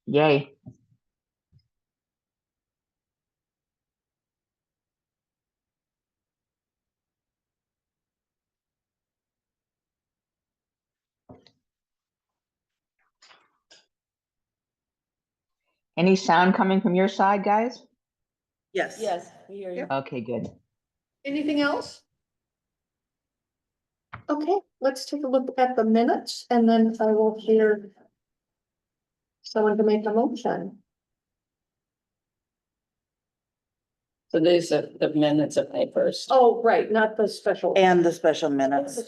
Yay. Any sound coming from your side, guys? Yes. Yes, we hear you. Yep. Okay, good. Anything else? Okay, let's take a look at the minutes and then I will hear someone to make a motion. So these are the minutes of May 1st. Oh, right, not the special. And the special minutes.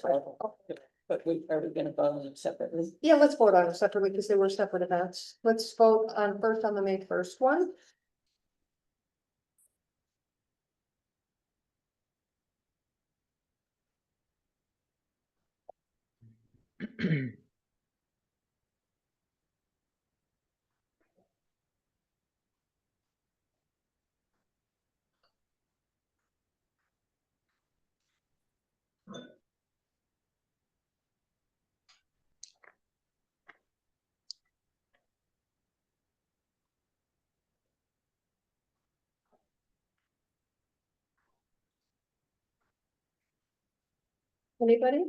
But are we gonna vote on them separately? Yeah, let's vote on it separately because they were separate events. Let's vote on first on the May 1st one. Anybody?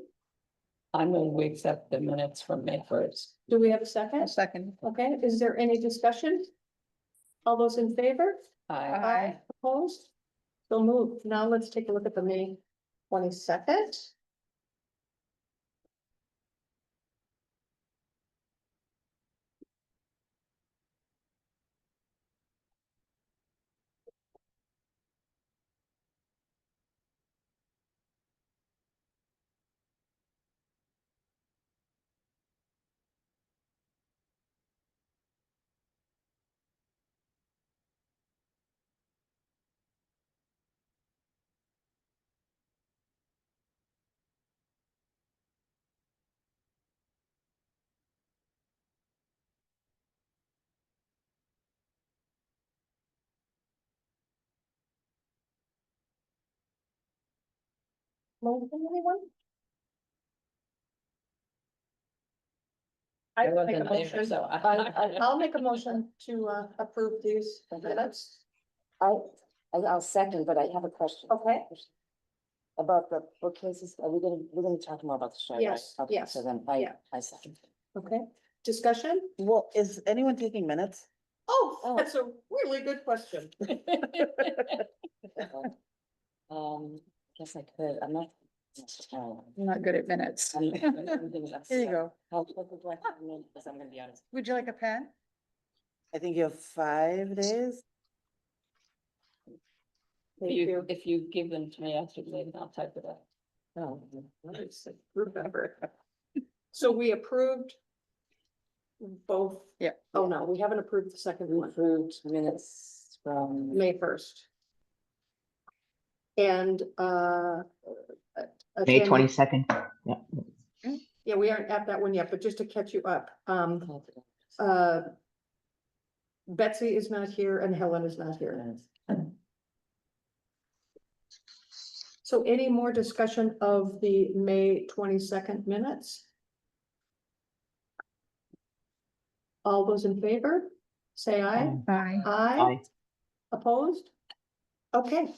I'm going to accept the minutes from May 1st. Do we have a second? Second. Okay, is there any discussion? All those in favor? Aye. Opposed? So moved. Now let's take a look at the May 22nd. Motion, anyone? I will make a wasn't there, motion, so I'll make a motion to approve these minutes. I'll second, but I have a question. Okay. About the bookcases, we're gonna talk more about the show, right? Yes, Okay, yes, So then yeah. I second. Okay, discussion? Well, is anyone taking minutes? Oh, that's a really good question. Guess I could, I'm not. I'm not good at minutes. Here Here you go. Because I'm gonna be honest. Would you like a pen? I think you have 5 days. Thank you. If you give them to me after the meeting, I'll type it up. Oh, Remember. So we approved both. Yeah. Oh, no, we haven't approved the second one, Approved minutes from. May 1st. And, May again, 22nd. Yeah. yeah, we aren't at that one yet, but just to catch you up, Betsy is not here and Helen is not here. So any more discussion of the May 22nd minutes? All those in favor, say aye. Aye. Aye. Aye. Opposed? Okay.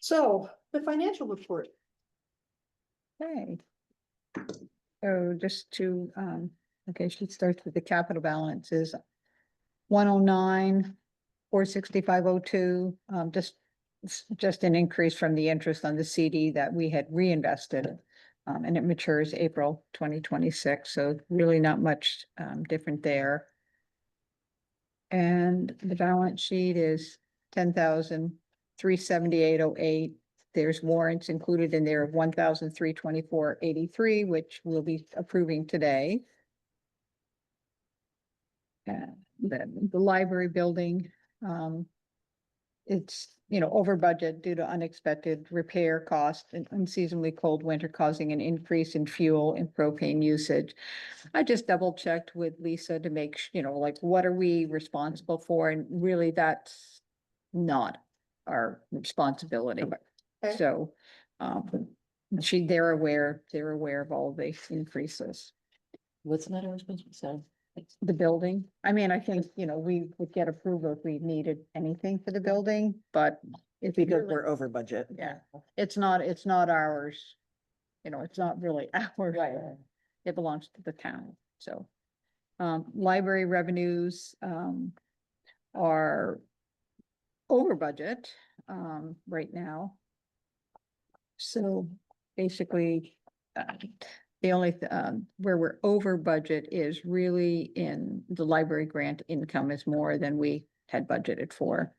So the financial report. Okay. So just to, okay, she starts with the capital balance is 109, 46502, just an increase from the interest on the CD that we had reinvested. And it matures April 2026, so really not much different there. And the balance sheet is 10,378.08. There's warrants included in there of 1,324.83, which we'll be approving today. And the library building, it's, over budget due to unexpected repair costs and unseasonably cold winter causing an increase in fuel and propane usage. I just double checked with Lisa to make, like, what are we responsible for? And really, that's not our responsibility. Okay. So, they're aware of all the increases. What's the matter with me? Sorry. The building. I mean, I think, you know, we would get approval if we needed anything for the building, but if we Because do, we're over budget. yeah, it's not ours. You know, it's not really ours. Right. It belongs to the town, so. Library revenues, are over budget, right now. So basically, the only, where we're over budget is really in the library grant income is more than we had budgeted for.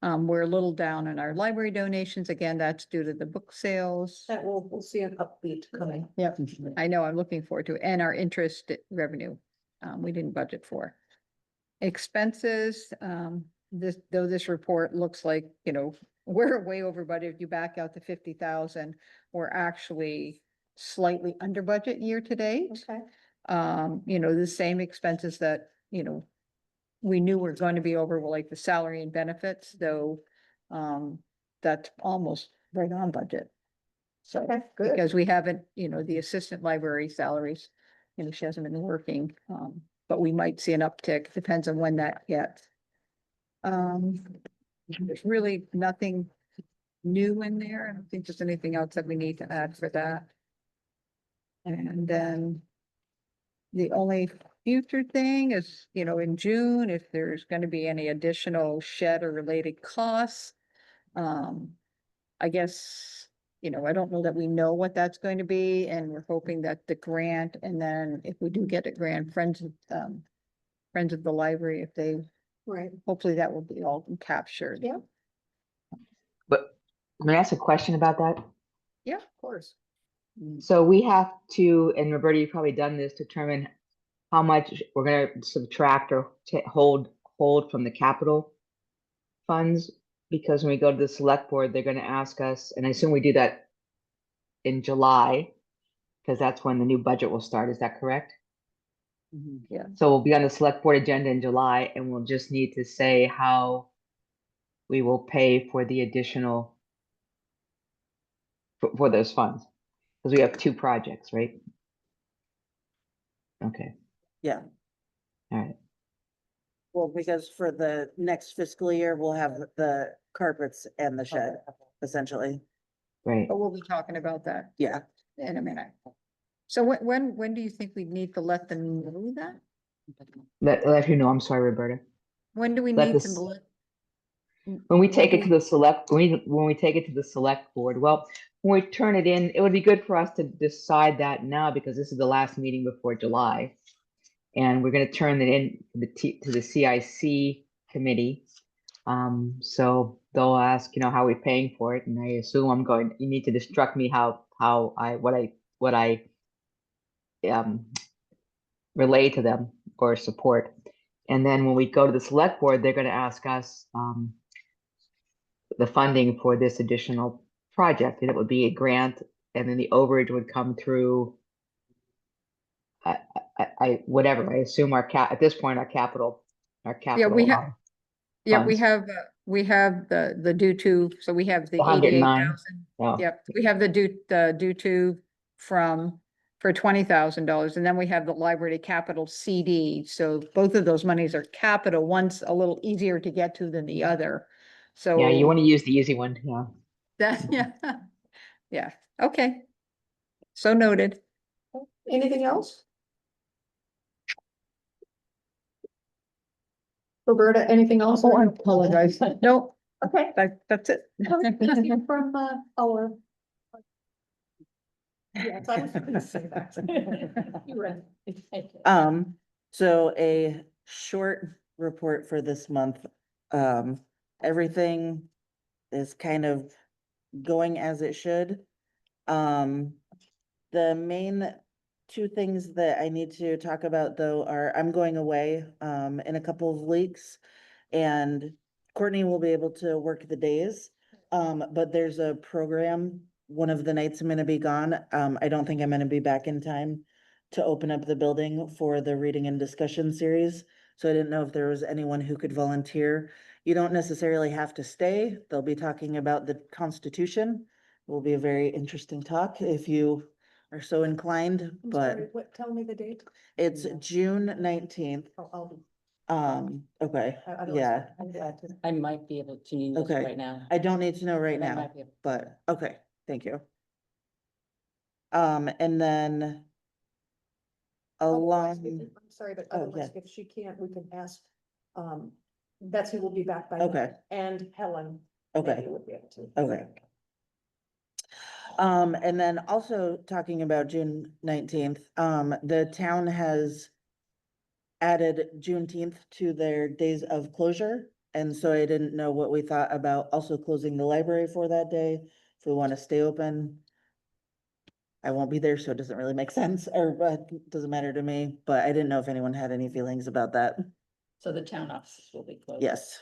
We're a little down in our library donations. Again, that's due to the book sales. That we'll see an upbeat coming. Yep, I know, I'm looking forward to it. And our interest revenue, we didn't budget for. Expenses, though this report looks like, you know, we're way over budget. If you back out the 50,000, we're actually slightly under budget year to date. Okay. You know, the same expenses that, you know, we knew were going to be over, like the salary and benefits, though, that's almost right on budget. So, Okay, good. because we haven't, you know, the assistant library salaries, you know, she hasn't been working, but we might see an uptick, depends on when that gets. There's really nothing new in there. I don't think there's anything else that we need to add for that. And then the only future thing is, you know, in June, if there's gonna be any additional shed or related costs. I guess, you know, I don't know that we know what that's going to be, and we're hoping that the grant, and then if we do get a grant, Friends of the Library, if they, Right. hopefully that will be all captured. Yeah. But may I ask a question about that? Yeah, of course. So we have to, and Roberta, you've probably done this, determine how much we're gonna subtract or hold from the capital funds. Because when we go to the select board, they're gonna ask us, and I assume we do that in July, because that's when the new budget will start. Is that correct? Yeah. So we'll be on the select board agenda in July, and we'll just need to say how we will pay for the additional for those funds, because we have 2 projects, right? Okay, Yeah, all right. well, because for the next fiscal year, we'll have the carpets and the shed, essentially. Great. But we'll be talking about that Yeah, in a minute. So when do you think we need to let them know that? Let you know, I'm sorry, Roberta. When do we Let need to this- let? When we take do it to the select, when we take it to the select board, well, when we turn it in, it would be good for us to decide that now, because this is the last meeting before July. And we're gonna turn it in to the CIC committee. So they'll ask, you know, how we're paying for it, and I assume you need to instruct me what I relay to them or support. And then when we go to the select board, they're gonna ask us, the funding for this additional project, and it would be a grant, and then the overage would come through. Whatever, I assume at this point, our capital. Yeah, we have, funds. we have the due to, so we have the 109. 88,000. Oh, Yep, we have the due to for $20,000, and then we have the library capital CD. So both of those monies are capital. One's a little easier to get to than the other. So. yeah, you want to use the easy one, yeah. That, yeah, yeah, okay. So noted. Anything else? Roberta, anything else? Oh, I apologize. No, Okay. that's it. Nothing from our. Yes, I was gonna say that. You're right. so a short report for this month. Everything is kind of going as it should. The main 2 things that I need to talk about though are I'm going away in a couple of weeks, and Courtney will be able to work the days. But there's a program, one of the nights I'm gonna be gone. I don't think I'm gonna be back in time to open up the building for the reading and discussion series. So I didn't know if there was anyone who could volunteer. You don't necessarily have to stay. They'll be talking about the Constitution. Will be a very interesting talk if you are so inclined, I'm sorry, but what, tell me the date. it's June 19th. Okay, Otherwise, yeah, I'm glad to. I might be able to use it Okay. right now. I don't need to know right but I now, might be able- but, okay, thank you. And then Otherwise, along, I'm sorry, but Oh, otherwise, yeah. if she can't, we can ask, Betsy will be back by Okay. then, and Helen. okay. maybe would be able to. Okay. And then also talking about June 19th, the town has added Juneteenth to their days of closure. And so I didn't know what we thought about also closing the library for that day, if we want to stay open. I won't be there, so it doesn't really make sense, or doesn't matter to me, but I didn't know if anyone had any feelings about that. So the town offices will be closed. Yes.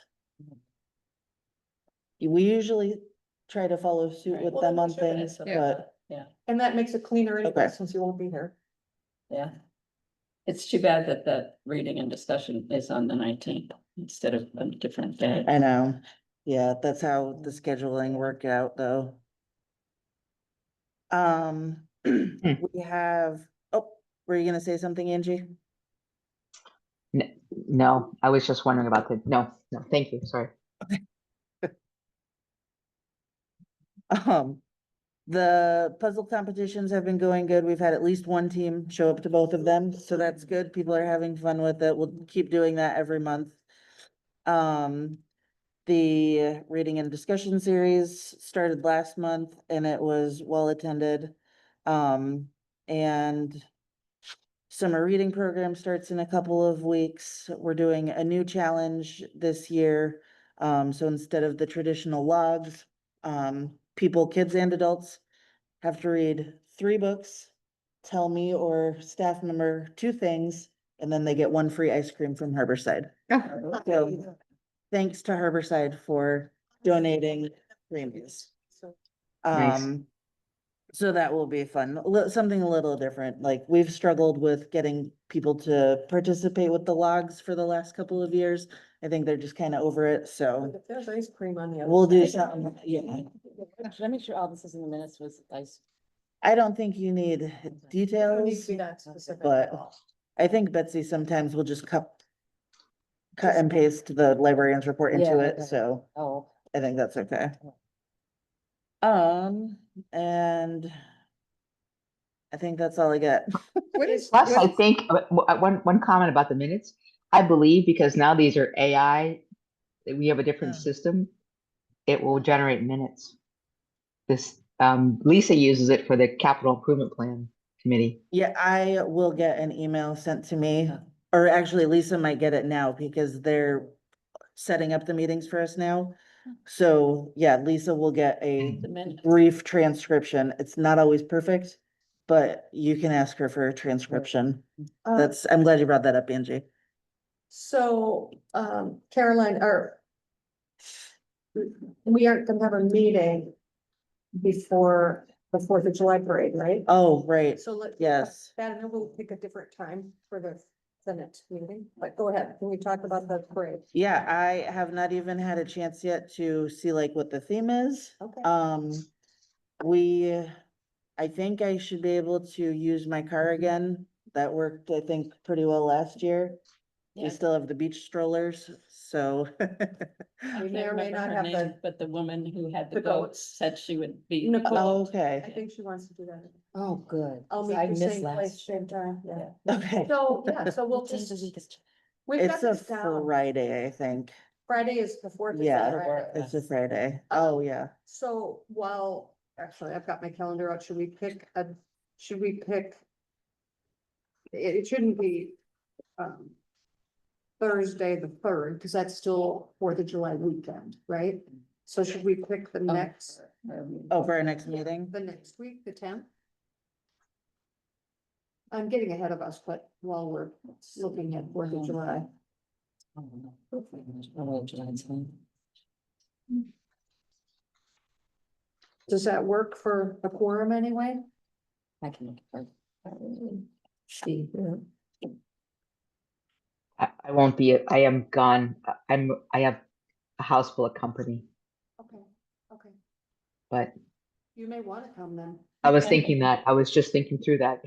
We usually try to follow suit Right. with Well, them then on we should, things, So, but yeah, And that makes it cleaner anyway, Okay. since you won't be here. yeah. It's too bad that the reading and discussion is on the 19th instead of a different day. I know, yeah, that's how the scheduling worked out, though. We have, oh, were you gonna say something, Angie? No, I was just wondering about no, thank you, sorry. The puzzle competitions have been going good. We've had at least one team show up to both of them, so that's good. People are having fun with it. We'll keep doing that every month. The reading and discussion series started last month and it was well attended. And summer reading program starts in a couple of weeks. We're doing a new challenge this year. So instead of the traditional logs, people, kids and adults have to read 3 books, tell me or staff member 2 things, and then they get 1 free ice cream from Harborside. So thanks to Harborside for donating creamies. Nice. So that will be fun, something a little different, like we've struggled with getting people to participate with the logs for the last couple of years. I think they're just kind of over it, so If there's ice cream on the other. we'll do side. something, yeah. Should I make sure all this is in the minutes with ice? I don't think you need It don't need details, to be that specific but- at all. I think Betsy sometimes will just cut and paste the librarian's report into Yeah, it, okay. so Oh, I think that's okay. And I think that's all I got. What is, Plus, what I is- think, one comment about the minutes, I believe because now these are AI, that we have a different Oh. system, it will generate minutes. This, Lisa uses it for the capital improvement plan committee. Yeah, I will get an email sent to me, or actually Lisa might get it now because they're setting up the meetings for us now. So, yeah, Lisa will get a the minutes. brief transcription. It's not always perfect, but you can ask her for a transcription. Uh, I'm glad you brought that up, Angie. So, Caroline, we aren't gonna have a meeting before the 4th of July parade, right? Oh, right, So let's. yes. That, and then we'll pick a different time for the next meeting, but go ahead, can we talk about the parade? Yeah, I have not even had a chance yet to see like what the theme is. Okay. I think I should be able to use my car again. That worked, I think, pretty well last year. We Yeah. still have the beach strollers, so. I We may can't or may remember not her have name, the- but the woman who had the the goats goats. said she would be. Nicole. I Okay, think she wants to do that. Oh, good. I'll meet I you missed same place, last. same time, yeah. okay. So, yeah, so we'll What day of just, the week is- we've got It's a this down. Friday, I think. Friday is the 4th. is Yeah, that right? It's a Friday. Oh, yeah. So while, actually, I've got my calendar out, should we pick? It shouldn't be, Thursday, the 3rd, because that's still 4th of July weekend, right? So should we pick the next, Oh, for our next meeting? the next week, the 10th? I'm getting ahead of us, but while we're looking at 4th of July. Does that work for a quorum anyway? I can look for. See. I won't be, I am gone. I have a house full of company, Okay, okay. but You may want to come then. I was thinking that, I was just thinking through that.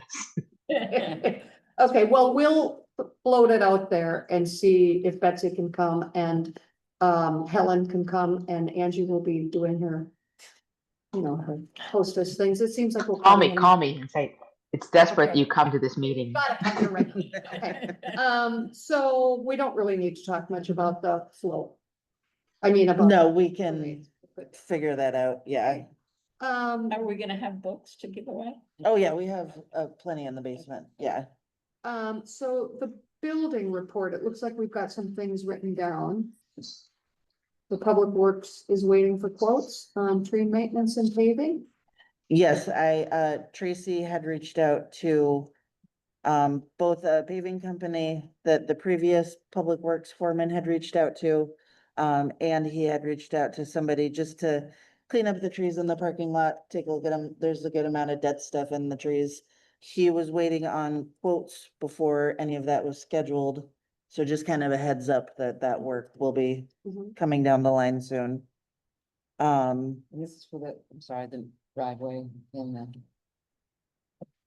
Okay, well, we'll float it out there and see if Betsy can come and Helen can come and Angie will be doing her, you know, her hostess things. It seems like we'll. Call me and say, it's desperate Okay. you come to this meeting. Gotta come here right now. Okay. So we don't really need to talk much about the float. I mean, about. No, we can figure that out, yeah. Are we gonna have books to give away? Oh, yeah, we have plenty in the basement, yeah. So the building report, it looks like we've got some things written down. The Public Works is waiting for quotes on tree maintenance and paving. Yes, Tracy had reached out to both a paving company that the previous Public Works foreman had reached out to. And he had reached out to somebody just to clean up the trees in the parking lot, take a look at them. There's a good amount of dead stuff in the trees. He was waiting on quotes before any of that was scheduled. So just kind of a heads up that that work will be coming down the line soon. This is for the, I'm sorry, the driveway and the.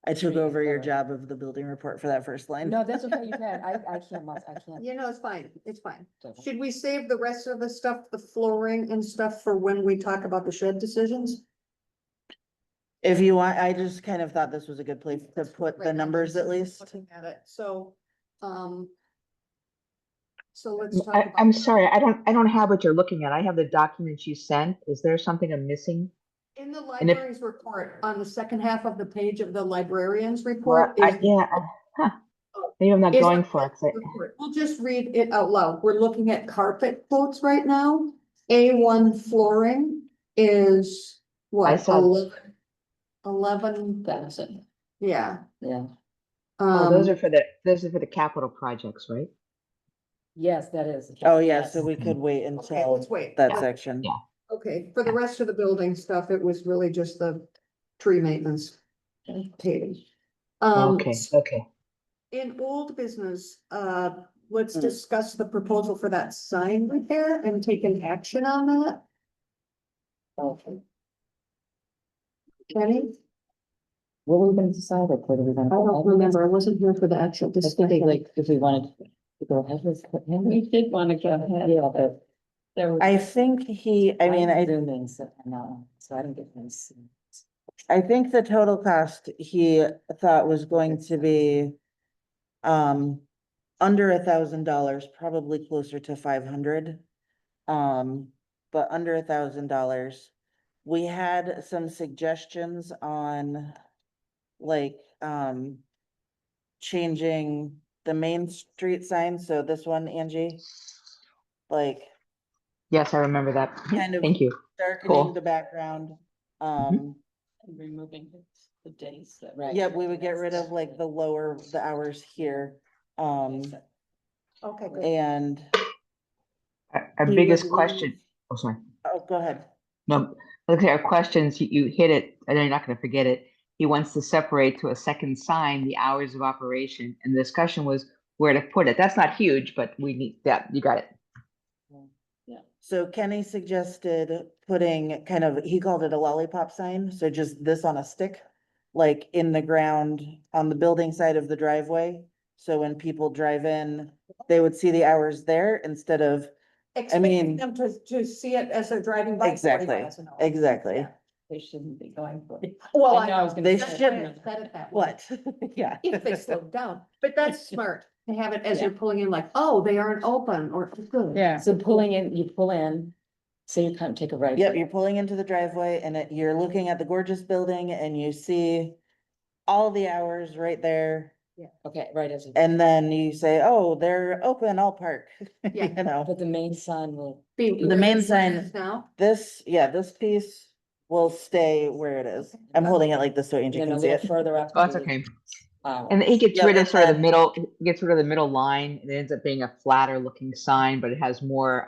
I took over your job of the building report for that first line. No, that's okay, you can, I can't. You know, it's fine, it's fine. Okay. Should we save the rest of the stuff, the flooring and stuff for when we talk about the shed decisions? If you want, I just kind of thought this was a good place to put the Right, numbers at least. Looking at it, so, so let's talk about. I'm sorry, I don't have what you're looking at. I have the documents you sent. Is there something I'm missing? In the And if- library's report, on the second half of the page of the librarian's Well, report. Maybe I'm not is going the for it. 'cause report. We'll just read it out loud. We're looking at carpet quotes right now. A1 flooring is I what, saw- 11, Thousand. yeah. Yeah, Oh, those are for the capital projects, right? yes, that is. Oh, yeah, Yes. so we could wait Okay, until let's wait. that section. Yeah. Okay, for the rest of the building stuff, it was really just the tree maintenance. Paving. Okay, okay. In old business, let's discuss the proposal for that sign repair and take an action on that. Okay. Kenny, What were we gonna decide, or what are we gonna? I don't remember, I wasn't here for the actual Especially discussion. like if we wanted to go ahead with. We did wanna go ahead. Yeah, but. There was. I think I mean, Zooming, so I'm not, so I don't get this. I think the total cost he thought was going to be under $1,000, probably closer to 500. But under $1,000. We had some suggestions on like changing the Main Street sign, so this one, Angie, like Yes, I remember that. Kind of- Thank you. darkening Cool. the background. Removing the days that. Right. Yeah, we would get rid of like the hours here. Okay, good. And, Our He biggest would question, lose- oh, sorry. oh, go ahead. No, look at our questions. You hit it. I know you're not going to forget it. He wants to separate to a second sign the hours of operation, and the discussion was where to put it. That's not huge, but we need that. You got it. So Kenny suggested putting kind of, he called it a lollipop sign, so just this on a stick, like in the ground on the building side of the driveway. So when people drive in, they would see the hours there instead of, Expecting them to see it as they're driving by. 40 exactly, miles an hour. exactly. Yeah. They shouldn't be going for. Well, I know I was gonna They that's say. why I shouldn't. said it that way. What? Yeah. If they slow down, but that's smart to have it as Yeah. you're pulling in like, oh, they aren't open or good. Yeah, So pulling in, you pull in, so you kind of take a right. Yep, you're pulling into the driveway and you're looking at the gorgeous building and you see all the hours right there. Okay, right as. And then you say, oh, they're open, I'll park. Yeah. You know, But the main sign will. The main sign- Now, this piece will stay where it is. I'm holding it like this so Angie You know, can see they're it. further up. Oh, it's to okay. the hour. And he gets Yeah, rid of and sort of the then- middle, he gets rid of the middle line, and it ends up being a flatter looking sign, but it has more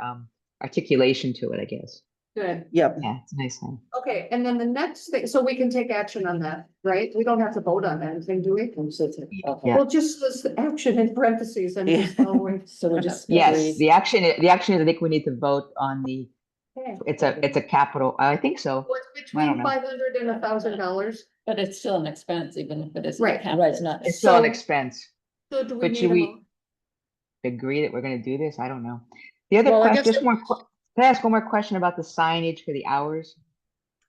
articulation to it, I guess. good. Yep, Yeah, it's a nice sign. Okay, and then the next thing, so we can take action on that, right? We don't have to vote on anything, do we? Okay. Yeah. Well, just this action in parentheses and Yeah. just always. So we're just. Yes, agreed. the action is I think we need to vote on it's a capital, I think so. What's I don't between know. $500 and $1,000? But it's still an expense, even if it isn't. Right. counted. Right, it's not- It's still an So- expense. So do we But need should a we mo- agree that we're gonna do this? I don't know. The other Well, I question, guess- just more, can I ask one more question about the signage for the hours?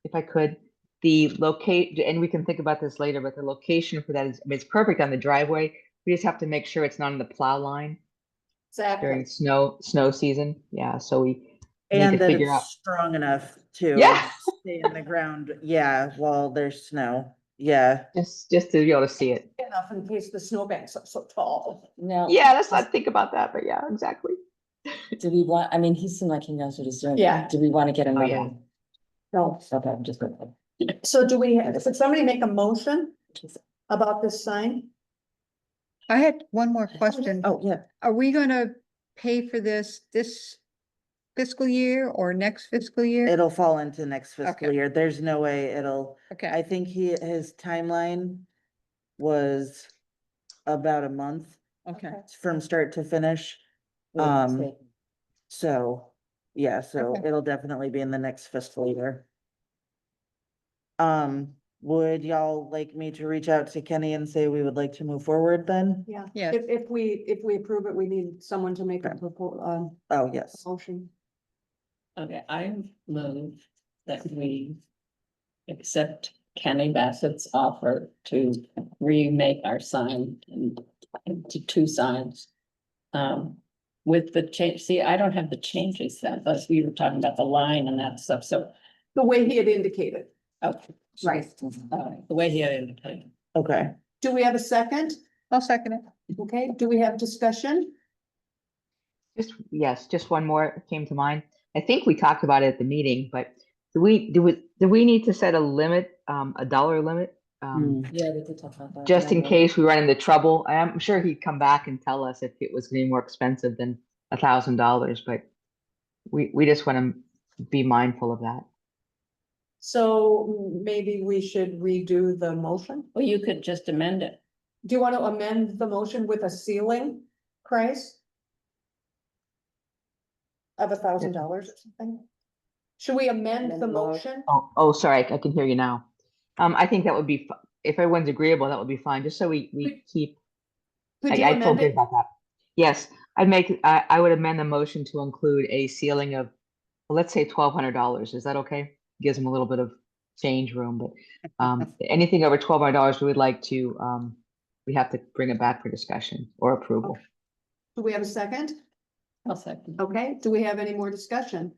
If I could, the locate, and we can think about this later, but the location for that is, I mean, it's perfect on the driveway. We just have to make sure it's not on the plow line during Exactly. snow season. Yeah, so we need And to that figure it's out. strong enough to Yeah. stay in the ground, yeah, while there's snow, yeah. Just to be able to see it. Enough in case the snowbanks are so tall. Now. Yeah, let's not think about that, but yeah, exactly. Do we want, I mean, he seemed like he knows what he's doing. Yeah. Do we want to get Oh, yeah. another? No. Okay, I'm just. So do we, could somebody make a motion about this sign? I had one more question. Oh, yeah, Are we gonna pay for this fiscal year or next fiscal year? it'll fall into next fiscal Okay. year. There's no way it'll, I Okay, think his timeline was about a month okay. from start to finish. So, yeah, so Okay. it'll definitely be in the next fiscal year. Would y'all like me to reach out to Kenny and say we would like to move forward then? Yeah. Yes. If we approve it, we need someone to make a Okay. Oh, yes. motion. Okay, I move that we accept Kenny Bassett's offer to remake our sign into 2 signs. With the change, see, I don't have the changes then, but we were talking about the line and that stuff, so, The way he had indicated. okay. Right. The way he had indicated. Okay. Do we have a second? I'll second it. Okay, do we have discussion? Yes, just one more came to mind. I think we talked about it at the meeting, but do we need to set a limit, a dollar limit? Yeah, we did talk about that. Just in case we run into trouble. I'm sure he'd come back and tell us if it was gonna be more expensive than $1,000, but we just wanna be mindful of that. So maybe we should redo the motion? Well, you could just amend it. Do you want to amend the motion with a ceiling price? Of $1,000 or something? Should we amend Amend the the motion? Oh, sorry, I can hear you now. I think that would be, if everyone's agreeable, that would be fine, just so we keep, Could you I feel amend good it? about that. Yes, I would amend the motion to include a ceiling of, well, let's say $1,200. Is that okay? Gives them a little bit of change room, but anything over $1,200, we would like to, we have to bring it back for discussion or approval. Do we have a second? I'll second. Okay, do we have any more discussion?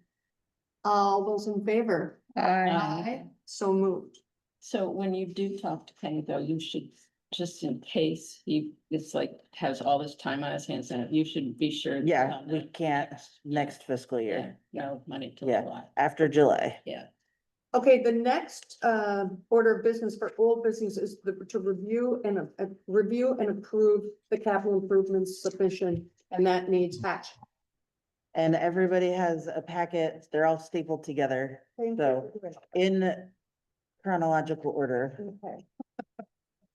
All those in favor? So moved. So when you do talk to Kenny, though, you should, just in case he is like, has all this time on his hands, and you should be sure. to Yeah, tell we him. can't next fiscal Yeah, year, no money till Yeah. July, after July. yeah. Okay, the next order of business for old business is to review and approve the capital improvements submission, and that needs action. And everybody has a packet, they're all stapled together, so in chronological order Okay.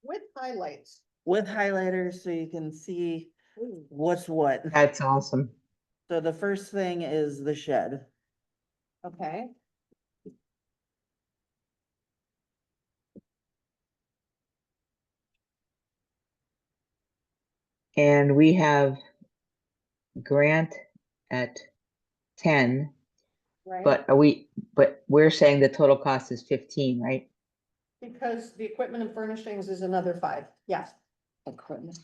With highlights. with highlighters so you can see what's what. That's awesome. So the first thing is the shed. Okay. And we have grant at 10, Right. but we're saying the total cost is 15, right? Because the equipment and furnishings is another 5, yes. Equipment.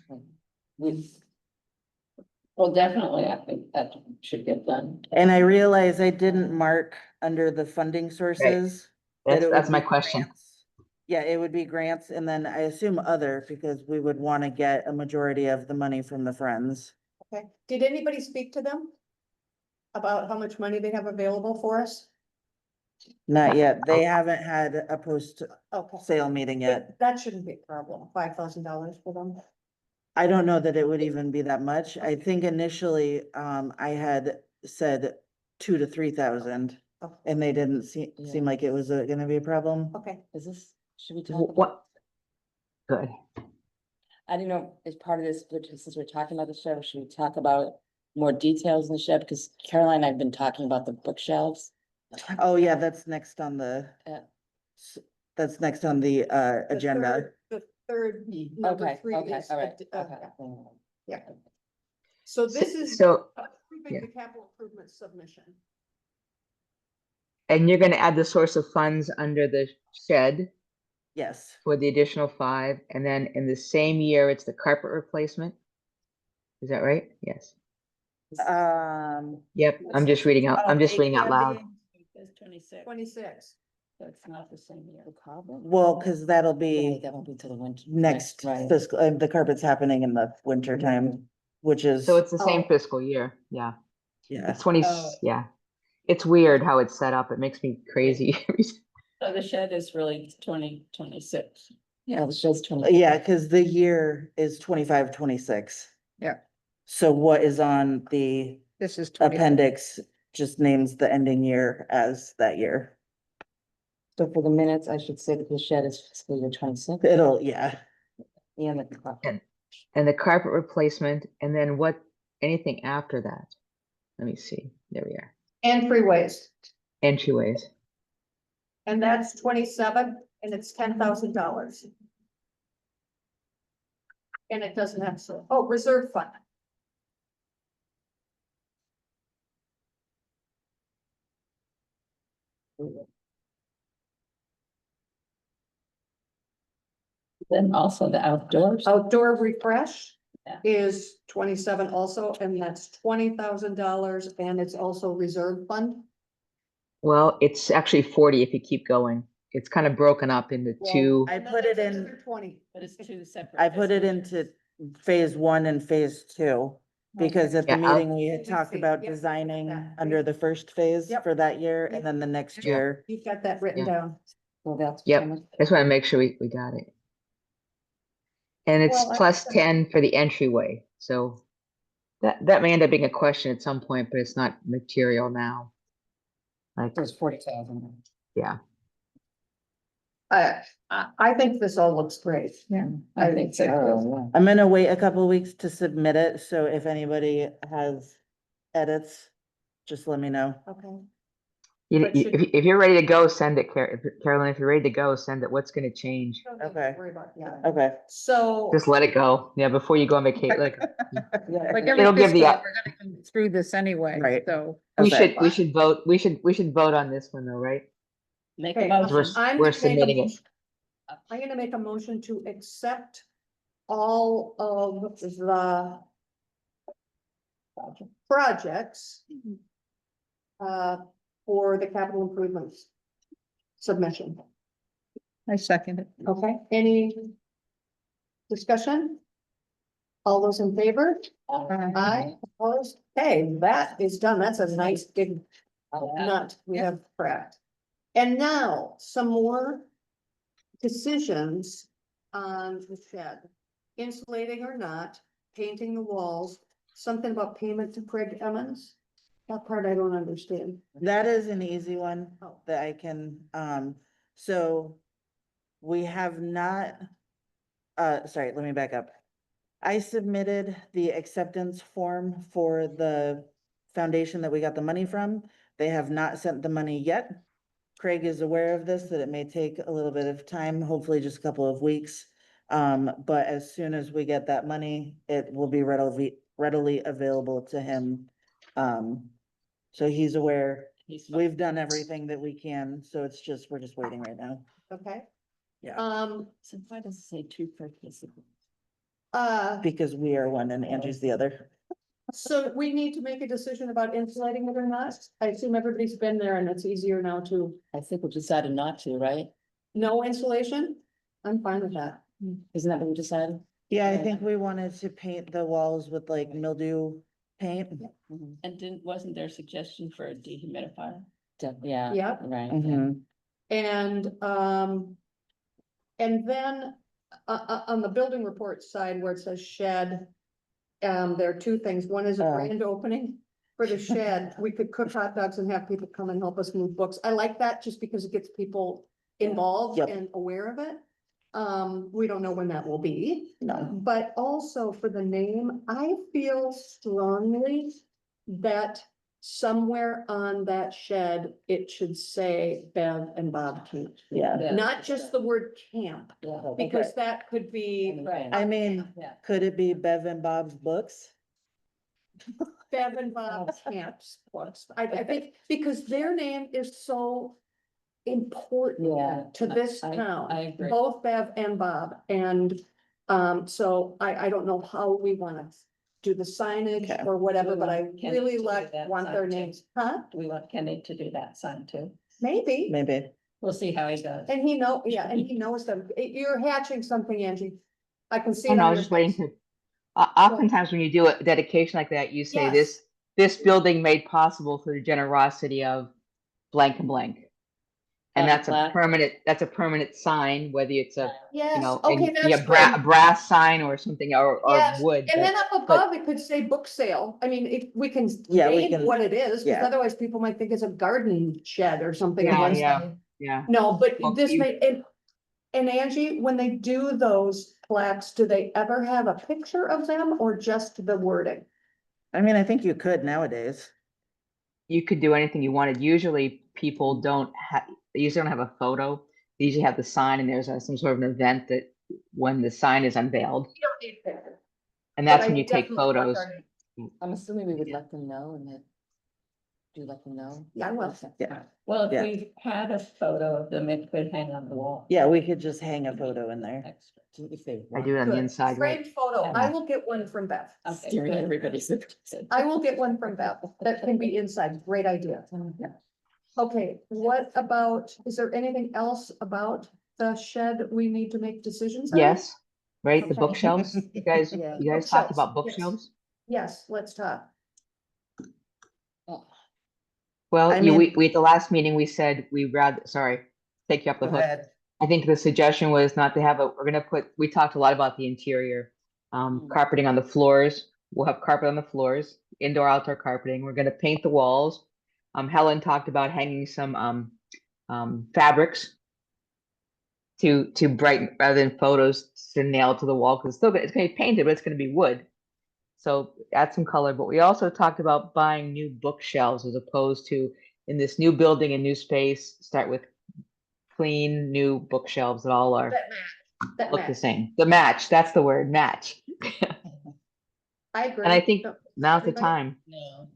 Well, definitely, I think that should get done. And I realize I didn't mark under the funding sources. that it That's would my be question. grants. Yeah, it would be grants and then I assume other because we would want to get a majority of the money from the Friends. Okay, did anybody speak to them? About how much money they have available for us? Not yet. They haven't had a post Okay. sale meeting yet. But that shouldn't be a problem, $5,000 for them. I don't know that it would even be that much. I think initially, I had said 2,000 to 3,000 Okay. and they didn't seem Yeah. like it was gonna be a problem. Okay, Is this, should we talk about, What? Good. I don't know, as part of this, but since we're talking about the shed, should we talk about more details in the shed? Because Caroline and I have been talking about the bookshelves. Oh, yeah, that's next on the, Yeah. That's next on the The agenda. The third, number Okay, three okay, is, all right, yeah. okay. Yeah. So this is So, approving yeah. the capital improvement submission. and you're gonna add the source of funds under the shed Yes, for the additional 5, and then in the same year, it's the carpet replacement? Is that right? Yes. Yep, I'm just reading out, I'm just reading out loud. It says 26, 26. so it's not the same year. well, cause that'll be That won't be till the winter. next Right. fiscal, the carpet's happening in the winter time, which is, So it's the same Oh. fiscal year, yeah. yeah. It's 20, Oh. yeah. It's weird how it's set up, it makes me crazy. So the shed is really 2026. Yeah, the shed's 20. Yeah, cause the year is 25, 26. Yeah. So what is on the This is 20. appendix just names the ending year as that year. So for the minutes, I should say that the shed is fiscal year 26. It'll, yeah, And the clock. And the carpet replacement, and then what, anything after that? Let me see, there we are. And freeways, Entryways. and that's 27, and it's $10,000. And it doesn't have, reserve fund. Then also the outdoors. Outdoor refresh Yeah. is 27 also, and that's $20,000, and it's also reserve fund. Well, it's actually 40 if you keep going. It's kind of broken up into Well, two. I And then put it there's in- another 20. But it's two separate. I put it fiscal years. into phase 1 and phase 2. Because at the Yeah, I'll- meeting, we had Let me talked see. about Yep, I got designing that. under the first phase Yep. for that year, Yep. and then the next Yep. year. You've got that written Yeah. down. So that's. Yep. how much- Just want to make sure we got it. And it's Well, I- plus 10 for the entryway, so that may end up being a question at some point, but it's not material now. Like, There's 40,000. yeah, I think this all looks great. Yeah. I think so. Oh, yeah. I'm gonna wait a couple weeks to submit it, so if anybody has edits, just let me know. Okay. You- But you- should- if you're ready to go, send it, Carolyn, if you're ready to go, send it. What's gonna change? Don't need to Okay. worry about, yeah. Okay. So, Just let it go, yeah, before you go on vacation, like, Like It'll every give the fiscal, op- we're gonna come through this anyway, Right. so. we Okay. should vote, we should vote on this one though, right? Make okay, a motion. I'm we're gonna make a submitting it. motion- I'm gonna make a motion to accept all of the projects for the capital improvements submission. I second it. Okay, any discussion? All those in favor? Aye, opposed? Okay, that is done. That's a nice big nut we have cracked. And now some more decisions on the shed. Insulating or not, painting the walls, something about payment to Craig Emmons. That part I don't understand. That is an easy one Oh. that I can, so we have not, sorry, let me back up. I submitted the acceptance form for the foundation that we got the money from. They have not sent the money yet. Craig is aware of this, that it may take a little bit of time, hopefully just a couple of weeks. But as soon as we get that money, it will be readily available to him. So he's aware. He's- We've done everything that we can, so it's just, we're just waiting right now. Okay? Yeah. So why does it say two participants? Because we are one and Angie's the other. So we need to make a decision about insulating it or not. I assume everybody's been there and it's easier now to, I think we decided not to, right? no insulation? I'm fine with that. Isn't that what we decided? Yeah, I Okay. think we wanted to paint the walls with like mildew paint. Mhm. And wasn't there a suggestion for a dehumidifier? Yeah. Yep. Right. Mhm. And then, on the building report side where it says shed. There are two things. One is a Oh. grand opening for the shed. We could cook hot dogs and have people come and help us move books. I like that just because it gets people involved Yep. and aware of it. We don't know when that will be. No. But also for the name, I feel strongly that somewhere on that shed, it should say Bev and Bob Camp. Yeah. Yeah. Not just the word camp, Yeah. because that could be Right. I mean, Yeah. could it be Bev and Bob's books? Bev and Bob's camps books. I think, because their name is so important Yeah. to this I town. agree. Both Bev and Bob, and so I don't know how we wanna do the signage Okay. or whatever, We but I want Kenny really to do like, that want their sign too. names, huh? Do we want Kenny to do that sign too? Maybe, Maybe. We'll see how he does. and he knows them. You're hatching something, Angie. I can see Oh it no, I on was your just waiting face. to, oftentimes when you do a dedication like that, you say Yes. this building made possible through the generosity of blank and blank. And that's Plaque. that's a permanent sign, whether it's a, you Yes, know, okay, a that's a good. brass sign or something, or Yes, wood. and then but- up above, it could say book sale. I mean, if we can Yeah, we name can- what it is, because yeah. otherwise people might think it's a garden shed or something. Yeah, unless yeah. they- Yeah, No, but Well, this you- may, and Angie, when they do those plaques, do they ever have a picture of them or just the wording? I mean, I think you could nowadays. you could do anything you wanted. Usually people they usually don't have a photo. They usually have the sign and there's some sort of an event that when the sign is unveiled, You don't need pictures. and that's But when I you take definitely want photos. our name. I'm assuming we would let them know and then. Do you let them know? Yeah, I will. Okay. Yeah. Well, if Yeah. we had a photo of them, it could hang on the wall. Yeah, we could just hang a photo in there. Extra. If they I want. do it on the Good. inside, right? Framed photo. I will get one from Beth. Okay, Staring at good. everybody's. I will get one from Beth. That can be inside. Great idea. Okay, what about, is there anything else about the shed we need to make decisions on? Yes, right, the Okay. bookshelves. You guys, Yeah. you guys talked Bookshelves, about yes. bookshelves? Yes, let's talk. Oh, Well, I we mean- at the last meeting, we said sorry, take you off the Go hook. ahead. I think the suggestion was not to have we talked a lot about the interior, carpeting on the floors. We'll have carpet on the floors, indoor, outdoor carpeting. We're gonna paint the walls. Helen talked about hanging some, fabrics to brighten, rather than photos to nail to the wall, because it's gonna be painted, but it's gonna be wood. So add some color, but we also talked about buying new bookshelves as opposed to in this new building and new space, start with clean, new bookshelves that all are, That match. That look the match. same. The match, that's the word, match. I agree. And I think Don't- now's the everybody? time. No.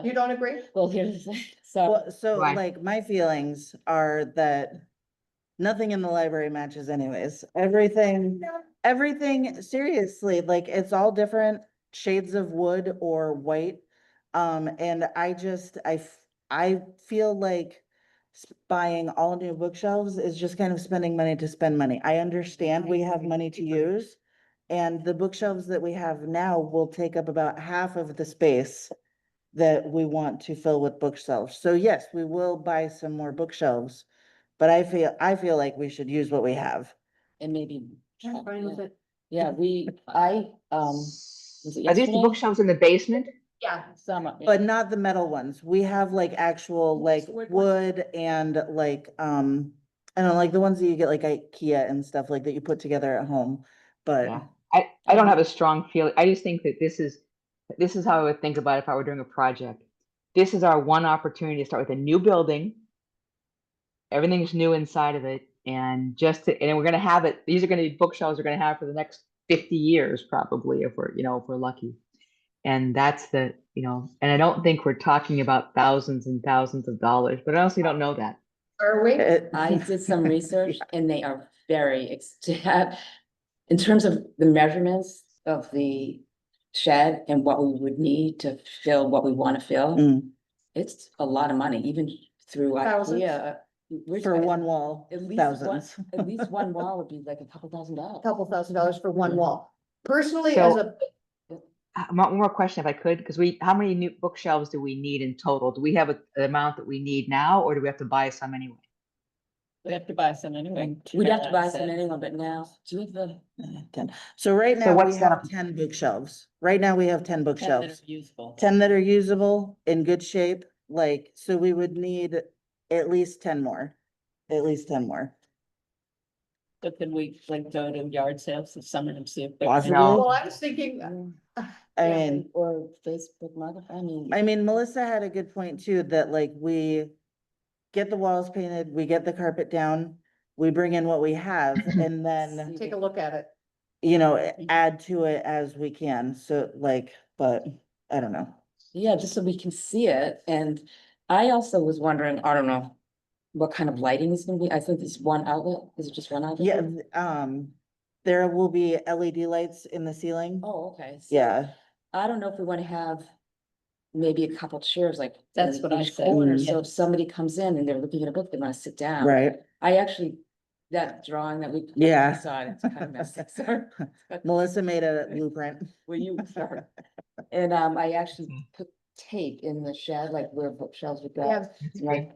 You don't agree? well, here's the thing, so, Well, so Why? like my feelings are that nothing in the library matches anyways. Everything, seriously, like it's all different shades of wood or white. And I feel like buying all new bookshelves is just kind of spending money to spend money. I understand we have money to use. And the bookshelves that we have now will take up about half of the space that we want to fill with bookshelves. So yes, we will buy some more bookshelves. But I feel like we should use what we have. and maybe. I'm fine with it. Yeah, was it Are these the yesterday? bookshelves in the basement? Yeah, Summer. But not the metal ones. We have like actual like Wood ones. wood and like, I don't know, like the ones that you get like IKEA and stuff like that you put together at home, but. Yeah. I don't have a strong feeling. I just think that this is how I would think about it if I were doing a project. This is our one opportunity to start with a new building. Everything's new inside of it, and then we're gonna have it. These are gonna be bookshelves we're gonna have for the next 50 years, probably, if we're lucky. And that's and I don't think we're talking about thousands and thousands of dollars, but I honestly don't know that. are we? I did some research and they are to have, in terms of the measurements of the shed and what we would need to fill what we want to fill. Mm, It's a lot of money, even through Thousands? IKEA. We're For talking one wall, At least thousands. at least one wall would be like a couple $1,000. Couple $1,000 for one wall. Personally, as So- a, One more question, if I could, because how many new bookshelves do we need in total? Do we have an amount that we need now, or do we have to buy some anyway? We have to buy some anyway. We'd have to buy some Said. anyway, but now, do we have the 10. So right So now we what's that have up- 10 bookshelves. Right now we have 10 10 that bookshelves. are usable. 10 that are usable, in good shape, like, so we would need at least 10 more. At least 10 more. So can we like go to yard sales this summer and see if they're? Possibly. No. Well, I was thinking, I Yeah. mean, Or Facebook Market, I mean, Melissa had a good point too, that like we get the walls painted, we get the carpet down, we bring in what we have, and then, take a look at it. you know, add to it as we can, so like, but I don't know. yeah, just so we can see it, and I also was wondering, I don't know. What kind of lighting is gonna be, I think it's one outlet, is it just one outlet? Yeah, there will be LED lights in the ceiling. Oh, okay. So Yeah, I don't know if we wanna have maybe a couple chairs like. That's in what I each said, corner, yeah. So if somebody comes in and they're looking at a book, they wanna sit down. right. I actually, that drawing that we. Yeah. Saw, it's kind of messy, sorry. Melissa made a blueprint. When you start. And I actually put tape in the shed, like where bookshelves would go. Yeah. My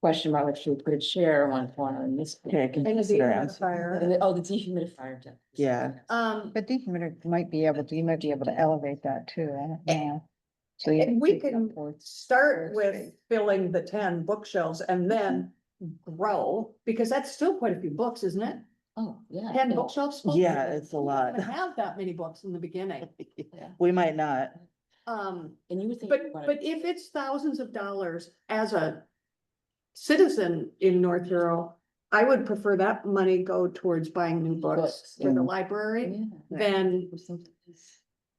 question about like, should we put a chair in one corner and this? Okay, I can And a sit around. dehumidifier. And oh, the dehumidifier. too. Yeah. But dehumidifier might be able to, you might be able to elevate that too, I don't know. So you And we take it can upwards. start Or with straight. filling the 10 bookshelves and then grow, because that's still quite a few books, isn't it? Oh, yeah. 10 yeah. bookshelves. Yeah, it's a We lot. didn't have that many books in the beginning. We might not. And you would think. But if it's thousands of dollars as a citizen in North Hero, I would prefer that money go towards buying new books Books, for the yeah. library than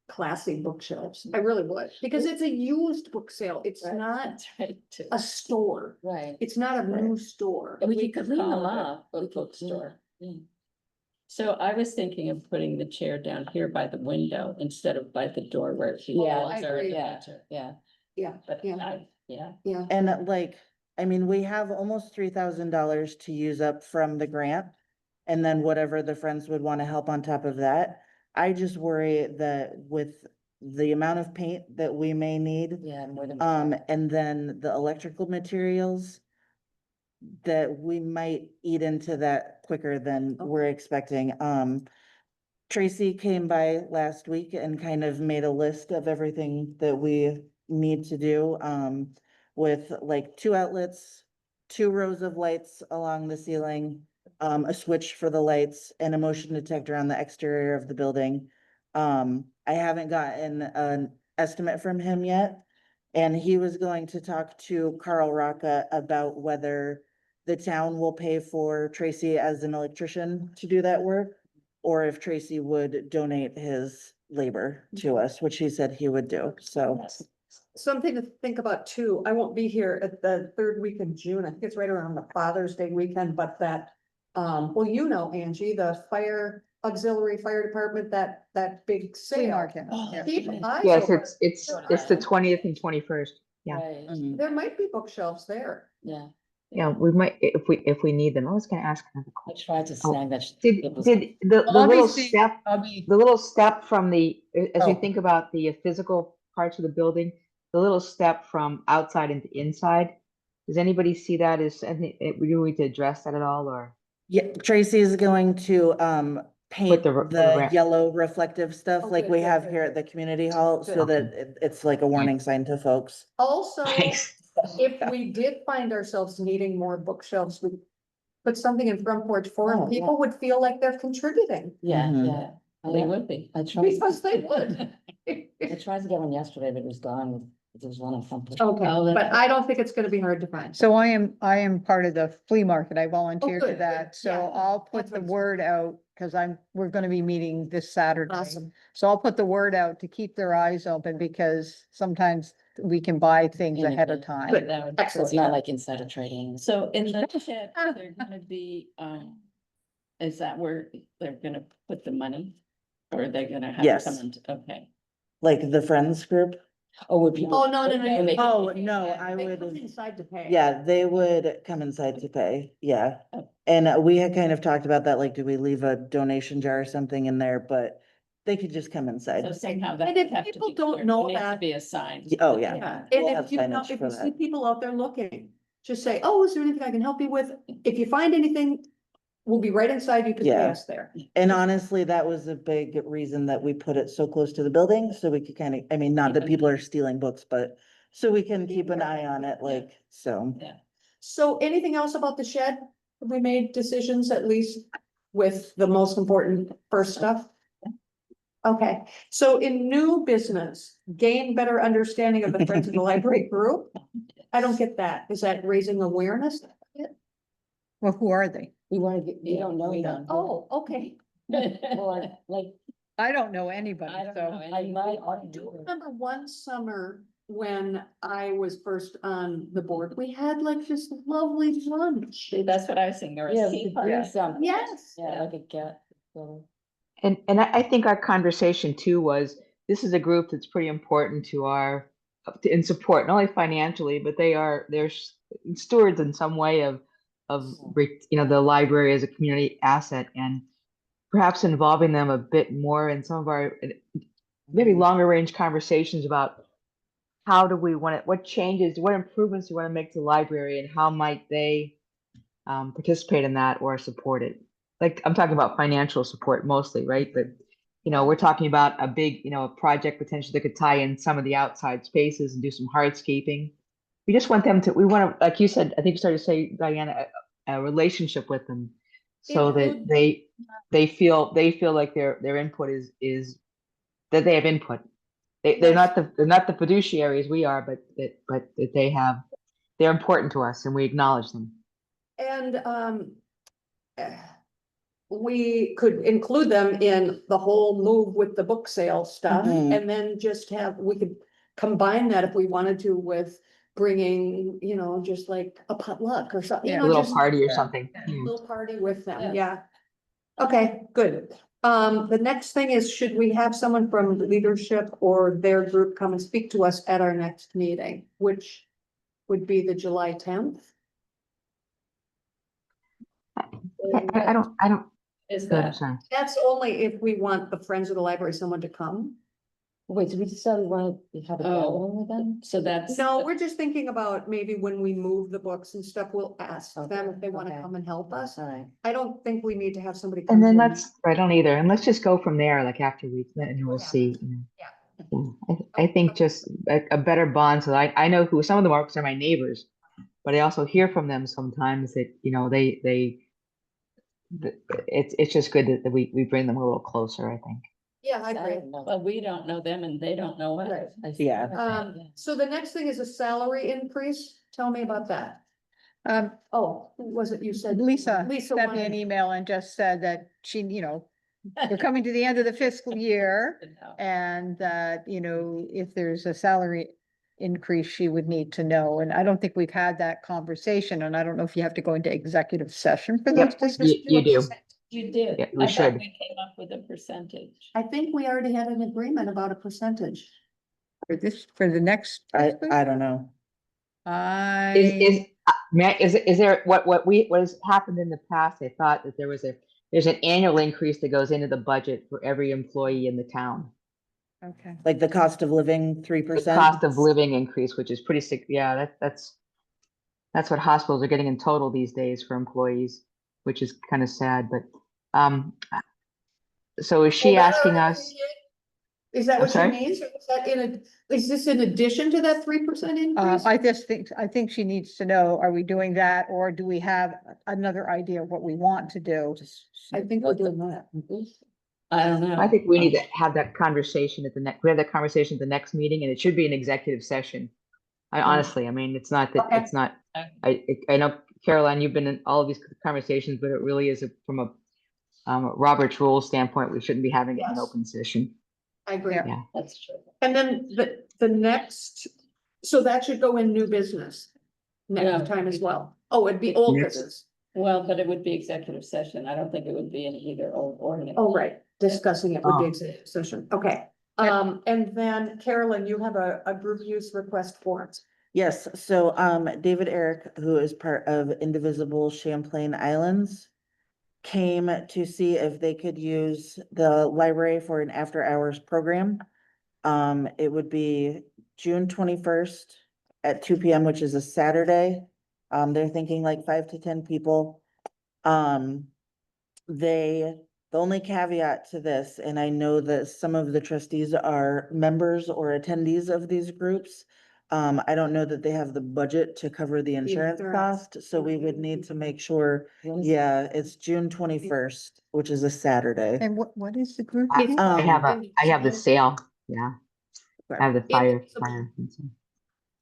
classy bookshelves. I really would, because it's a used book sale. It's Right. not That's right, too. a store. Right. It's not a new store. And we We could could clean them call it up. a We could, bookstore. yeah. So I was thinking of putting the chair down here by the window instead of by the door where people. Yeah, always I are agree. at the Yeah, window. yeah. Yeah, But yeah, yeah, yeah. And like, I mean, we have almost $3,000 to use up from the grant. And then whatever the friends would want to help on top of that. I just worry that with the amount of paint that we may need, Yeah, more than. and then the electrical materials. That we might eat into that quicker than we're expecting. Tracy came by last week and kind of made a list of everything that we need to do, with like 2 outlets, 2 rows of lights along the ceiling, a switch for the lights and a motion detector on the exterior of the building. I haven't gotten an estimate from him yet. And he was going to talk to Carl Rocca about whether the town will pay for Tracy as an electrician to do that work. Or if Tracy would donate his labor to us, which he said he would do, so. Something to think about too. I won't be here at the 3rd week of June. I think it's right around the Father's Day weekend, but that, well, you know, Angie, the auxiliary fire department, that big Flea sale. market. yeah. Keep eyes Yes, open. it's the 20th and 21st. Yeah. Right, Mhm. There might be bookshelves there. yeah. Yeah, we might, if we need them. I was gonna ask another I question. tried to Oh, snag that. Did it was- the I'll be little seeing- step, I'll be, the little step from the, as we Oh. think about the physical parts of the building, the little step from outside into inside, does anybody see that as, I think, we need to address that at all, or? Yeah, Tracy is going to, paint the the ramp. yellow reflective stuff Oh, like good, we good, have good, here good. at the community hall, so Good. that it's like a warning sign to folks. Also, Thanks. if we did find ourselves needing more bookshelves, we put something in Front Porch Forum, Oh, yeah. people would feel like they're contributing. Yeah, Mhm. yeah. they would be. I tried. Because they would. I tried to get one yesterday, but it was gone. There was one on something. Okay, Oh, then- but I don't think it's gonna be hard to find. so I am part of the flea market. I volunteer good, to good. that, so Yeah, I'll put that's the what- word out, cause we're gonna be meeting this Saturday. Awesome. So I'll put the word out to keep their eyes open, because sometimes we can buy things ahead of Anything. time. Good. That would- So Excellent. it's not like insider trading. So in the shed, they're gonna be, is that where they're gonna put the money? Or are they gonna have to Yes. come into, okay. Like the Friends group, Oh, would people? Oh, no, no, no, when they- Oh, no, I They would. come inside to pay. Yeah, they would come inside to pay, yeah. Oh. And we had kind of talked about that, like, do we leave a donation jar or something in there, but they could just come So inside. somehow that And if would have to people be don't clear. know It needs to that- be assigned. Oh, yeah. Yeah, We'll and have if you know, signage if for you see that. people out there looking, just say, oh, is there anything I can help you with? If you find anything, we'll be right inside, you can pay Yeah. us there. And honestly, that was a big reason that we put it so close to the building, so we could kind of, I mean, not that people are stealing books, but so we can keep an eye on it, like, so. So anything else about the shed? Have we made decisions at least? with the most important first stuff? Okay, so in new business, gain better understanding of the Friends of the Library group? I don't get that. Is that raising awareness? Well, who are they? We wanna get, we Yeah, don't know we them. Oh, okay. Or like, I don't know anybody, I don't so. know I any. might. I do remember one summer when I was first on the board, we had like this lovely lunch. That's what I was saying, or a Yeah, we tea could party. do some. Yes. Yeah, like a get. So, And I think our conversation too was, this is a group that's pretty important to our, in support, not only financially, but they're stewards in some way of, the library as a community asset, and perhaps involving them a bit more in some of our, maybe longer range conversations about how do we want it, what changes, what improvements do we want to make to the library, and how might they participate in that or support it. Like, I'm talking about financial support mostly, right? But, we're talking about a big, a project potentially that could tie in some of the outside spaces and do some hardscaping. We just want them to, we want to, like you said, I think you started to say, Diana, a relationship with them, so that Include- they feel like their input is that they have input. They're Yes. not the fiduciaries we are, but that they're important to us and we acknowledge them. And we could include them in the whole move with the book sale stuff, Mhm. and then just we could combine that if we wanted to with bringing, just like a potluck or something, Yeah. A little just party or yeah. something. a little party with them, Yeah. yeah. Okay, good. The next thing is, should we have someone from leadership or their group come and speak to us at our next meeting, which would be the July 10th? I don't, Is good, I'm that, sorry. That's only if we want the Friends of the Library, someone to come. wait, did we decide we wanna have a Oh. gathering with them? so that's. No, we're just thinking about maybe when we move the books and stuff, we'll ask them if they want to Okay. come and help us. Alright. I don't think we need to have somebody. come And then to a I don't either. And let's just go from there, like after and we'll Yeah. see. Yeah. Yeah. I think just a better bond. So I know who some of them are, because they're my neighbors, but I also hear from them sometimes that, it's just good that we bring them a little closer, I think. Yeah, I I agree. don't know. Well, we don't know them and they don't know us. Right. Yeah. So the next thing is a salary increase. Tell me about that. Oh, who was it you said? Lisa Lisa sent me an wanted- email and just said that she, we're coming to the end of the fiscal year. And that, if there's a salary increase, she would need to know. And I don't think we've had that conversation. And I don't know if you have to go into executive session for Yep. those. You do. You did. Yeah, we I thought should. we came up with a percentage. I think we already had an agreement about a percentage. For the next. fiscal I year? don't know. Is there, what has happened in the past? I thought that there's an annual increase that goes into the budget for every employee in the town. Okay. Like the cost of living, The 3%. cost of living increase, which is pretty sick. Yeah, that's what hospitals are getting in total these days for employees, which is kind of sad, but, so is she Well, that asking already- us? Is that I'm what she sorry? means? Or is that is this in addition to that 3% increase? I think she needs to know, are we doing that, or do we have another idea of what we want to do? I think we're doing that. I don't know. I think we need to have that conversation we have that conversation at the next meeting, and it should be an executive session. I honestly, I mean, it's not that, Okay. it's not, Okay. I know, Caroline, you've been in all of these conversations, but it really is from a Robert's Rules standpoint, we shouldn't be having it in an Yes. open session. I agree. Yeah. That's true. And then the next, so that should go in new business Yeah. next time as well. Oh, it'd be old Next. business. Well, but it would be executive session. I don't think it would be in either old or new. Oh, right, discussing it would be Oh. executive session. Okay. Yep. And then Carolyn, you have a group use request forms. Yes, so David Eric, who is part of Indivisible Champlain Islands, came to see if they could use the library for an after hours program. It would be June 21st at 2 p.m., which is a Saturday. They're thinking like 5 to 10 people. The only caveat to this, and I know that some of the trustees are members or attendees of these groups, I don't know that they have the budget to cover the insurance insurance. cost, so we would need to make sure, When is- yeah, it's June 21st, which is a Saturday. And what is the group? I again? I have Um, I have the sale, yeah. I have the fire. Indivisible. fire.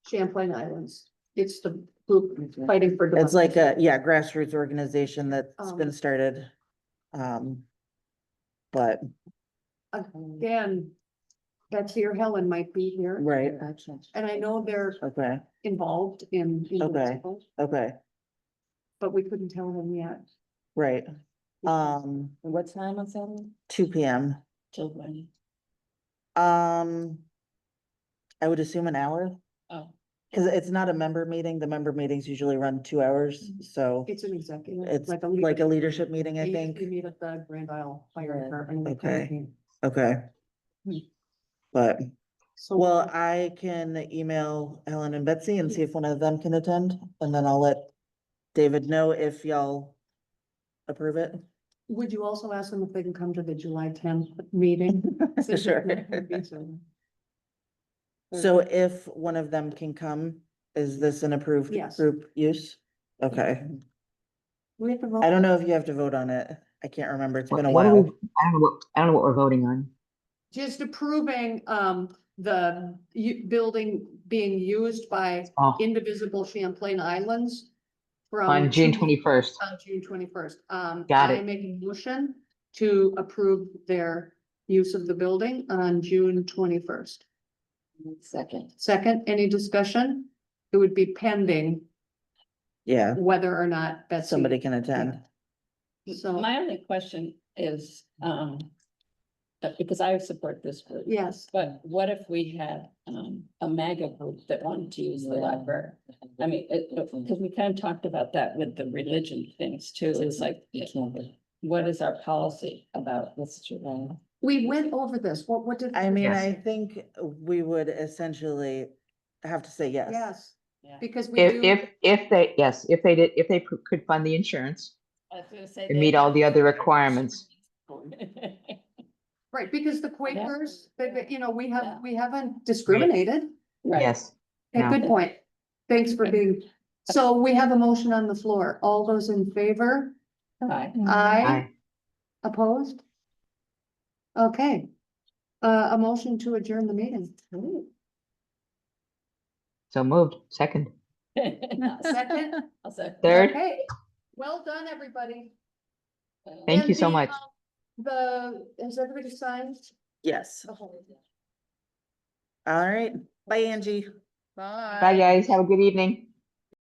Champlain Islands. It's the group fighting for. It's like democracy. a, yeah, grassroots organization that's been Um, started. But, Again, Betsy or Helen might be here, right, and I know they're okay, involved in. Indivisible, okay, but we couldn't tell them yet. right. What time on Saturday? 2 p.m. Till when? I would assume an hour, Oh, cause it's not a member meeting. The member meetings usually run 2 hours, so It's an executive. it's like a like a leadership meeting, I They think. usually meet at the Grand Isle Fire Right. Department. and they Okay. convene. Okay. Hmm. But, So. well, I can email Helen and Betsy and see if one of them can attend, and then I'll let David know if y'all approve it. Would you also ask them if they can come to the July 10th meeting? Since Sure. it could be soon. So if one of them can come, is this an approved Yes. group use? Okay, We have to vote. I don't know if you have to vote on it. I can't remember. It's been a What do we, while. I don't know what we're voting on. Just approving, the building being used by Oh, Indivisible Champlain Islands. From. on June 2 21st. On June 21st. Got I it. make a motion to approve their use of the building on June 21st. Second. Second, any discussion? It would be pending Yeah, whether or not Betsy. somebody can attend. So, my only question is, because I support this group. yes, But what if we had a MAGA group that wanted to use the Yeah. library? I mean, because we kind of talked about that with the religion things too. It's like, It can't be. what is our policy about That's true. we went over this. What did? I mean, Yes. I think we would essentially have to say yes. Yes, Yeah. because we If, do. if they, yes, if they did, if they could fund the insurance I was gonna say and they meet all have- the other requirements. Right, because the Quakers, we Yeah. have, we haven't discriminated. Right. Yes. Okay, No. good point. Thanks for being, so we have a motion on the floor. All those in favor? Right. Aye. Aye. Opposed? Okay. A motion to adjourn the meeting. So moved. Second, Second? I'll say. third. Okay, well done, everybody. Thank And you so the, much. has everybody signed? Yes. the whole- All right. Bye, Angie. Bye, guys. Have a good evening.